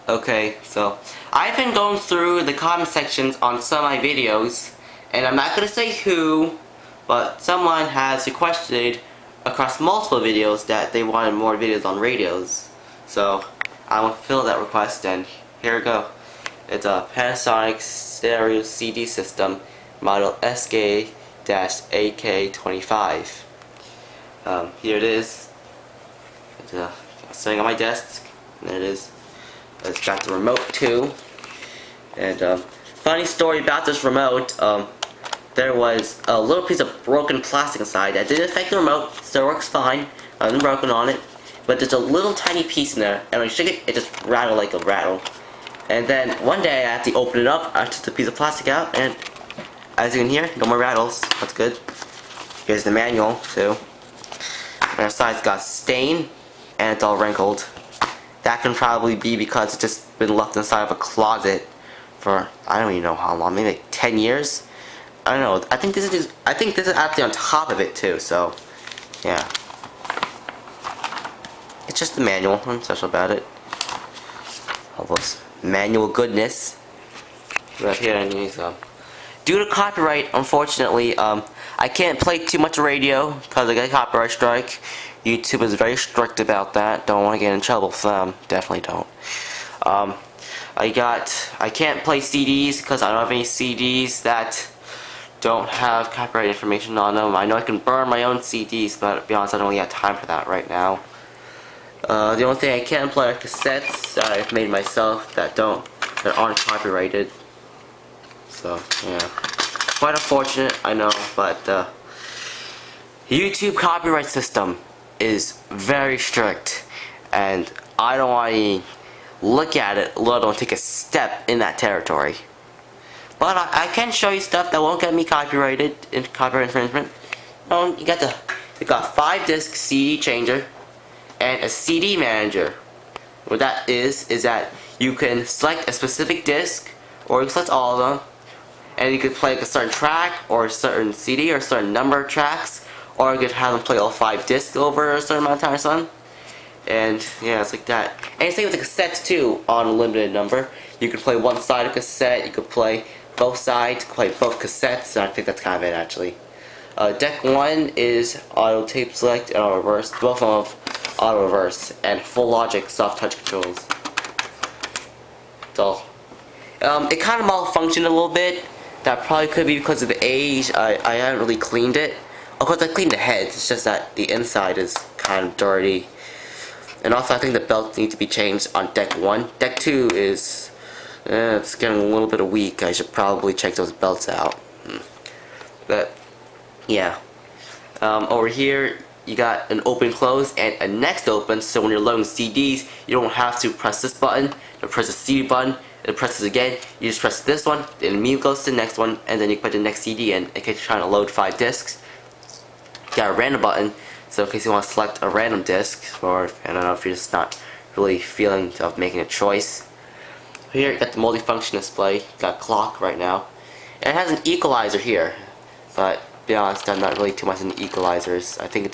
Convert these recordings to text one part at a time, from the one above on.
Okay, so I've been going through the comment sections on some of my videos, and I'm not gonna say who, but someone has requested across multiple videos that they wanted more videos on radios. So I will fulfill that request, and here we go. It's a Panasonic stereo CD system, model SA-AK25. Here it is. It's sitting on my desk. There it is. It's got the remote too. And funny story about this remote. There was a little piece of broken plastic inside that didn't affect the remote. Still works fine. Nothing broken on it. But there's a little tiny piece in there, and when you shake it, it just rattled like a rattle. And then one day I had to open it up. I took the piece of plastic out, and as you can hear, no more rattles. That's good. Here's the manual too. And our side's got stain, and it's all wrinkled. That can probably be because it's just been left inside of a closet for I don't even know how long, maybe like 10 years. I don't know. I think this is actually on top of it too. So yeah, it's just the manual. Nothing special about it. All those manual goodness. Right here, anyways. Due to copyright, unfortunately, I can't play too much radio because I got a copyright strike. YouTube is very strict about that. Don't want to get in trouble for them. Definitely don't. I can't play CDs because I don't have any CDs that don't have copyright information on them. I know I can burn my own CDs, but to be honest, I don't really have time for that right now. The only thing I can play are cassettes that I've made myself that aren't copyrighted. So yeah, quite unfortunate, I know, but YouTube copyright system is very strict, and I don't want to look at it, let alone take a step in that territory. But I can show you stuff that won't get me copyrighted in copyright infringement. You got 5-disc CD changer and a CD manager. What that is that you can select a specific disc, or you can select all of them, and you could play like a certain track or a certain CD or a certain number of tracks, or you could have them play all 5 discs over a certain amount of time or something. And yeah, it's like that. And same with the cassettes too, on a limited number. You could play one side of cassette, you could play both sides, play both cassettes, and I think that's kind of it actually. Deck 1 is auto tape select and auto reverse, both of them auto reverse, and full logic soft touch controls. So it kind of malfunctioned a little bit. That probably could be because of the age. I haven't really cleaned it. Of course, I cleaned the heads. It's just that the inside is kind of dirty. And also, I think the belts need to be changed on deck 1. Deck 2 is it's getting a little bit weak. I should probably check those belts out. But yeah, over here you got an open close and a next open. So when you're loading CDs, you don't have to press this button or press the CD button. It presses again, you just press this one, then immediately goes to the next one, and then you put the next CD in case you're trying to load 5 discs. You got a random button, so in case you want to select a random disc, or I don't know if you're just not really feeling of making a choice. Here you got the multifunction display, you got clock right now, and it has an equalizer here, but to be honest, I'm not really too much into equalizers. I think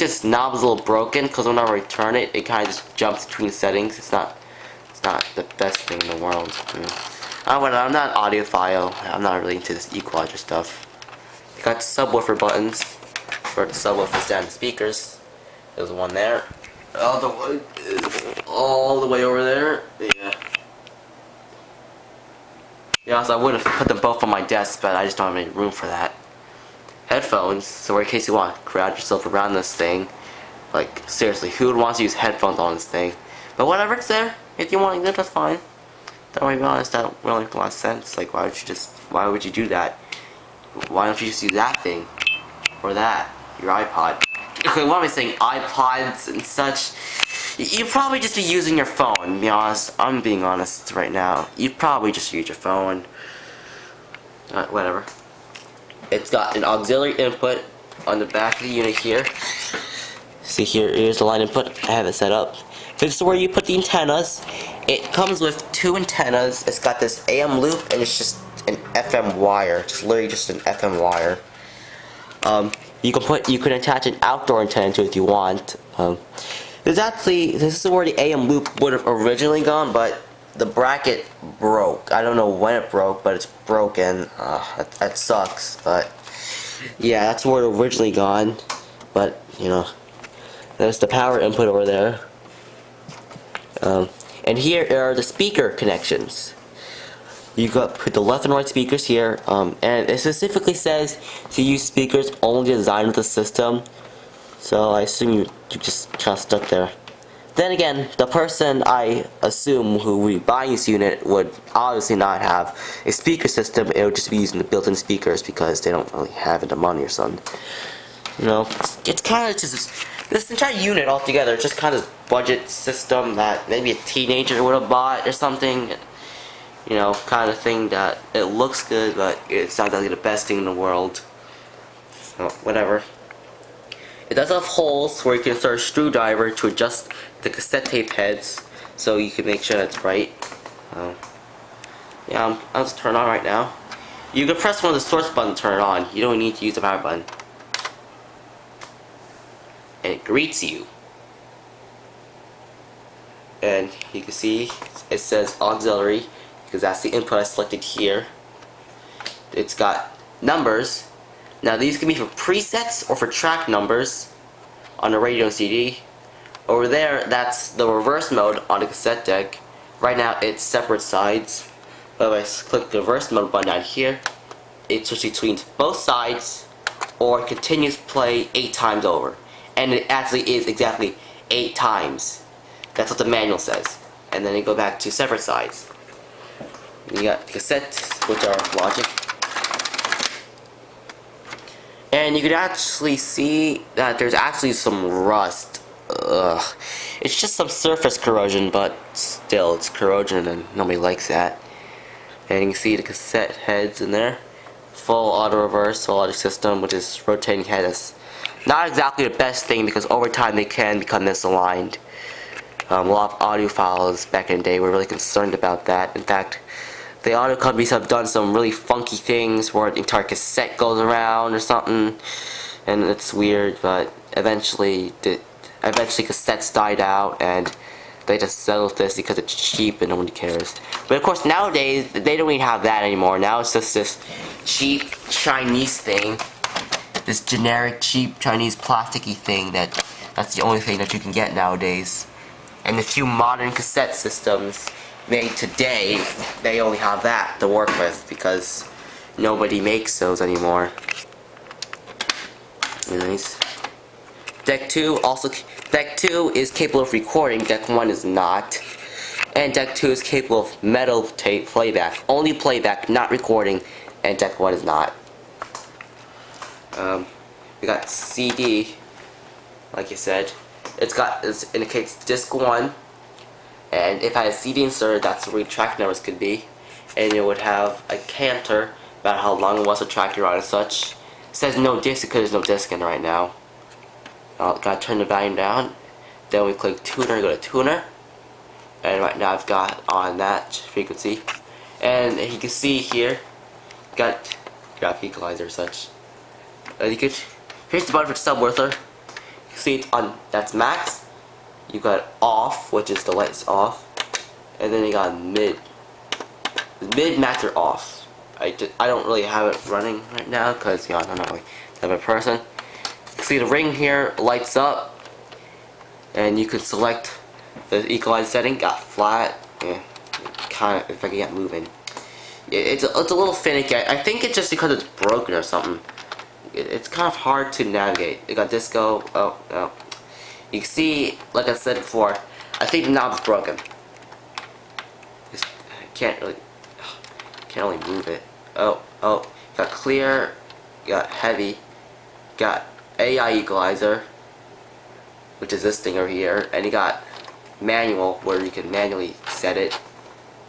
this knob is a little broken because whenever I turn it, it kind of just jumps between settings. It's not the best thing in the world. I'm not an audiophile. I'm not really into this equalizer stuff. You got subwoofer buttons for the subwoofer stand speakers. There's one there. The other one is all the way over there. Yeah, so I would have put them both on my desk, but I just don't have any room for that. Headphones, so in case you want to crowd yourself around this thing. Like, seriously, who would want to use headphones on this thing? But whatever, it's there. If you want to use it, that's fine. Don't worry, be honest, that don't really make a lot of sense. Like, why would you do that? Why don't you just use that thing? Or that? Your iPod. Okay, what am I saying? iPods and such. You'd probably just be using your phone, to be honest. I'm being honest right now. You'd probably just use your phone. Whatever. It's got an auxiliary input on the back of the unit here. See here, here's the line input. I have it set up. This is where you put the antennas. It comes with 2 antennas. It's got this AM loop and it's just an FM wire. Just literally just an FM wire. You can attach an outdoor antenna to it if you want. this is where the AM loop would have originally gone, but the bracket broke. I don't know when it broke, but it's broken. That sucks, but yeah, that's where it originally gone. But you know, there's the power input over there. And here are the speaker connections. You put the left and right speakers here, and it specifically says to use speakers only designed with the system. So I assume you just kind of stuck there. Then again, the person I assume who would be buying this unit would obviously not have a speaker system. It would just be using the built-in speakers because they don't really have the money or something. You know, it's kind of just this entire unit altogether. It's just kind of budget system that maybe a teenager would have bought or something. You know, kind of thing that it looks good, but it's not really the best thing in the world. So whatever. It does have holes where you can insert a screwdriver to adjust the cassette tape heads, so you can make sure that's right. Yeah, I'll just turn it on right now. You can press one of the source buttons to turn it on. You don't need to use the power button. And it greets you. And you can see it says auxiliary, because that's the input I selected here. It's got numbers. Now these can be for presets or for track numbers on the radio and CD. Over there, that's the reverse mode on the cassette deck. Right now it's separate sides. But if I click the reverse mode button down here, it switches between both sides or continues play 8 times over. And it actually is exactly 8 times. That's what the manual says. And then you go back to separate sides. You got the cassettes, which are logic. And you can actually see that there's actually some rust. Ugh. It's just some surface corrosion, but still, it's corrosion and nobody likes that. And you can see the cassette heads in there. Full auto reverse, full audio system, which is rotating head. Is not exactly the best thing because over time they can become misaligned. A lot of audiophiles back in the day were really concerned about that. In fact, the audio companies have done some really funky things where the entire cassette goes around or something, and it's weird. But eventually cassettes died out, and they just settled this because it's cheap and nobody cares. But of course nowadays they don't even have that anymore. Now it's just this cheap Chinese thing, this generic cheap Chinese plasticky thing that's the only thing that you can get nowadays. And the few modern cassette systems made today, they only have that to work with because nobody makes those anymore. Anyways, Deck 2 is capable of recording. Deck 1 is not. And Deck 2 is capable of metal tape playback, only playback, not recording. And Deck 1 is not. We got CD, like you said. It indicates disc 1. And if I had a CD insert, that's where the track numbers could be. And it would have a counter about how long it was to track you're on and such. It says no disc because there's no disc in it right now. Gotta turn the volume down. Then we click tuner, go to tuner. And right now I've got on that frequency. And you can see here, got graphic equalizer and such. Here's the button for subwoofer. You can see it's on, that's max. You got off, which is the lights off, and then you got mid. The mid, max, or off. I don't really have it running right now because I'm not really that type of person. You can see the ring here lights up, and you can select the equalizer setting. Got flat, yeah, kind of if I can get moving. It's a little finicky. I think it's just because it's broken or something. It's kind of hard to navigate. You got disco. Oh no. You can see, like I said before, I think the knob's broken. I can't really move it. Oh, got clear, got heavy, got AI equalizer, which is this thing over here, and you got manual where you can manually set it.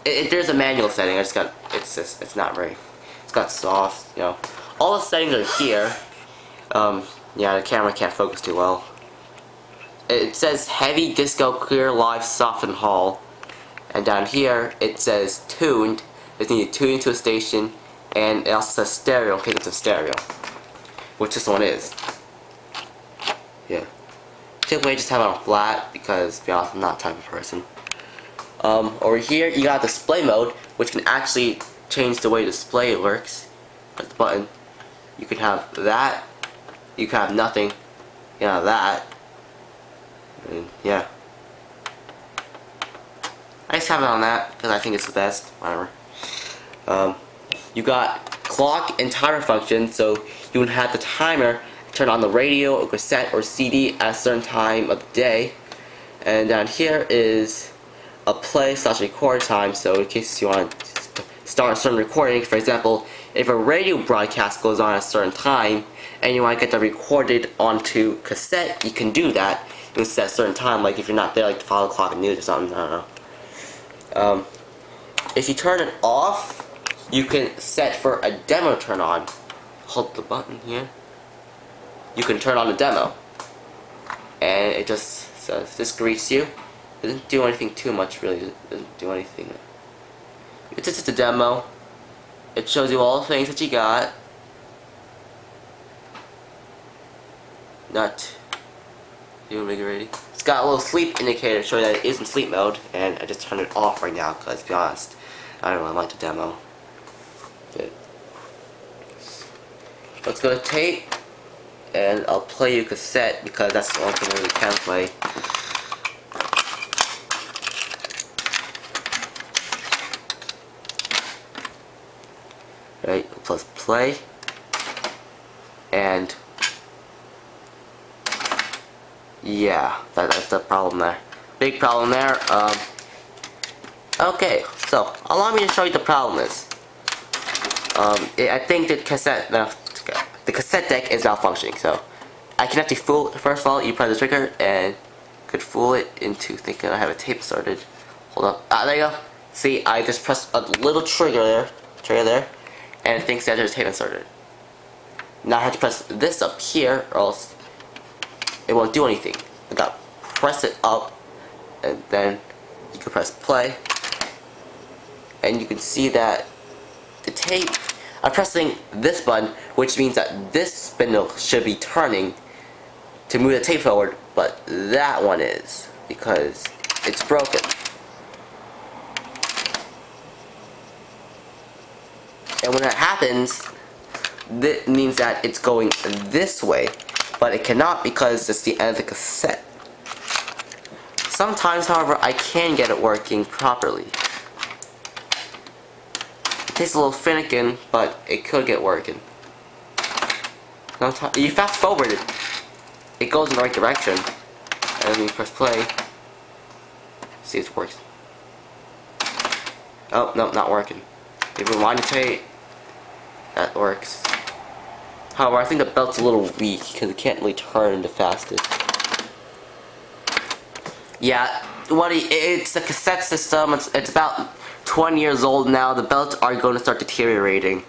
There's a manual setting. It's not very. It's got soft, you know. All the settings are here. Yeah, the camera can't focus too well. It says heavy, disco, clear, live, soft, and hall. And down here it says tuned. It needs to tune to a station, and it also says stereo in case it's a stereo, which this one is. Yeah. typically I just have it on flat because, to be honest, I'm not that type of person. Over here, you got display mode, which can actually change the way the display works. Press the button. You could have that. You could have nothing. You can have that. And yeah. I just have it on that because I think it's the best. Whatever. You got clock and timer function, so you would have the timer turn on the radio or cassette or CD at a certain time of the day. And down here is a play/record time, so in case you want to start a certain recording, for example, if a radio broadcast goes on at a certain time and you want to get that recorded onto cassette, you can do that. You can set a certain time, like if you're not there, like the 5 o'clock news or something, I don't know. If you turn it off, you can set for a demo turn on. Hold the button here. You can turn on the demo. And it just says, this greets you. It doesn't do anything too much, really. It doesn't do anything. It's just a demo. It shows you all the things that you got. Not invigorating. It's got a little sleep indicator showing that it is in sleep mode, and I just turned it off right now because, to be honest, I don't really like the demo. Good. Let's go to tape, and I'll play you cassette because that's the only thing I really can play. Right, plus play, and yeah, that's the problem there. Big problem there. Okay, so allow me to show you the problem is. I think the cassette deck is malfunctioning. So I can actually fool. First of all, you press the trigger and could fool it into thinking I have a tape started. Hold up. Ah, there you go. See, I just pressed a little trigger there, and it thinks that there's tape inserted. Now I have to press this up here, or else it won't do anything. I gotta press it up, and then you can press play, and you can see that the tape. I'm pressing this button, which means that this spindle should be turning to move the tape forward, but that one is because it's broken. And when that happens, that means that it's going this way, but it cannot because it's the end of the cassette. Sometimes, however, I can get it working properly. It takes a little finicking, but it could get working. Sometimes, you fast forward it, it goes in the right direction, and then you press play. See if it works. Oh, no, not working. If you rewind the tape, that works. However, I think the belt's a little weak because it can't really turn the fastest. Yeah, it's a cassette system. It's about 20 years old now. The belts are going to start deteriorating.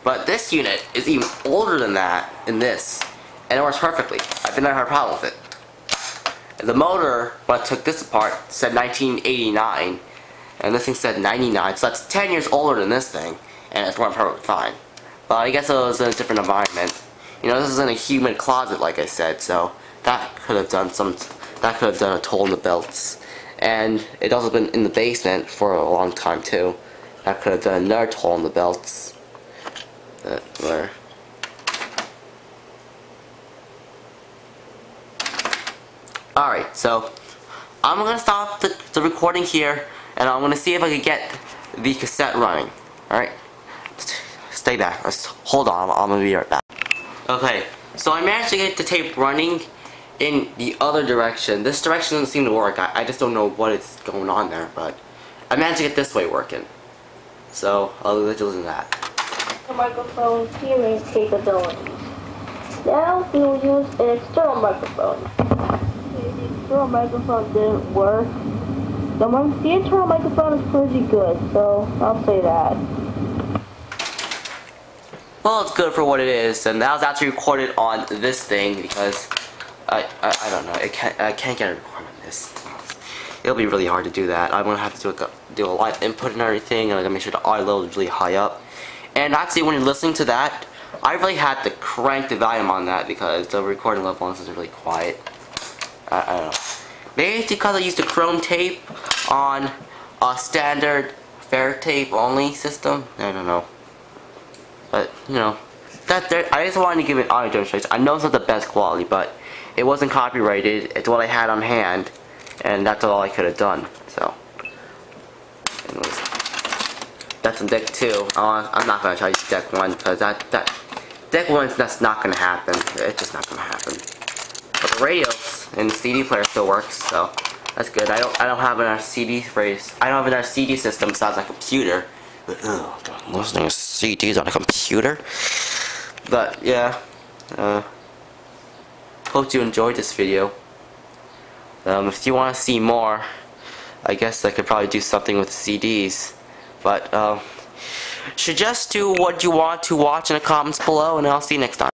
But this unit is even older than that in this, and it works perfectly. I've never had a problem with it. The motor, when I took this apart, said 1989, and this thing said 99, so that's 10 years older than this thing, and it's working perfectly fine. But I guess it was in a different environment. You know, this is in a humid closet, like I said, so that could have done a toll in the belts. And it's also been in the basement for a long time too. That could have done another toll in the belts. Alright, so I'm gonna stop the recording here, and I'm gonna see if I can get the cassette running. Alright? Stay back. Hold on, I'm gonna be right back. Okay, so I managed to get the tape running in the other direction. This direction doesn't seem to work. I just don't know what is going on there, but I managed to get this way working. So I'll let you listen to that. The microphone's hearing capabilities. Now we'll use an external microphone. The external microphone didn't work. The internal microphone is pretty good, so I'll say that. Well, it's good for what it is, and that was actually recorded on this thing because I don't know, I can't get a recording on this. It'll be really hard to do that. I'm gonna have to do a live input and everything, and I'm gonna make sure the audio level is really high up. And actually, when you're listening to that, I really had to crank the volume on that because the recording level is really quiet. I don't know. Maybe it's because I used the chrome tape on a standard fair tape only system. I don't know. But, you know, I just wanted to give an audio demonstration. I know it's not the best quality, but it wasn't copyrighted. It's what I had on hand, and that's all I could have done. So, anyways, that's on deck 2. I'm not gonna try to use deck 1 because that deck 1 that's not gonna happen. It's just not gonna happen. But the radios and the CD player still works, so that's good. I don't have another CD race. I don't have another CD system besides my computer. But listening to CDs on a computer. But yeah, hope you enjoyed this video. If you want to see more, I guess I could probably do something with CDs. But suggest to what you want to watch in the comments below, and I'll see you next time.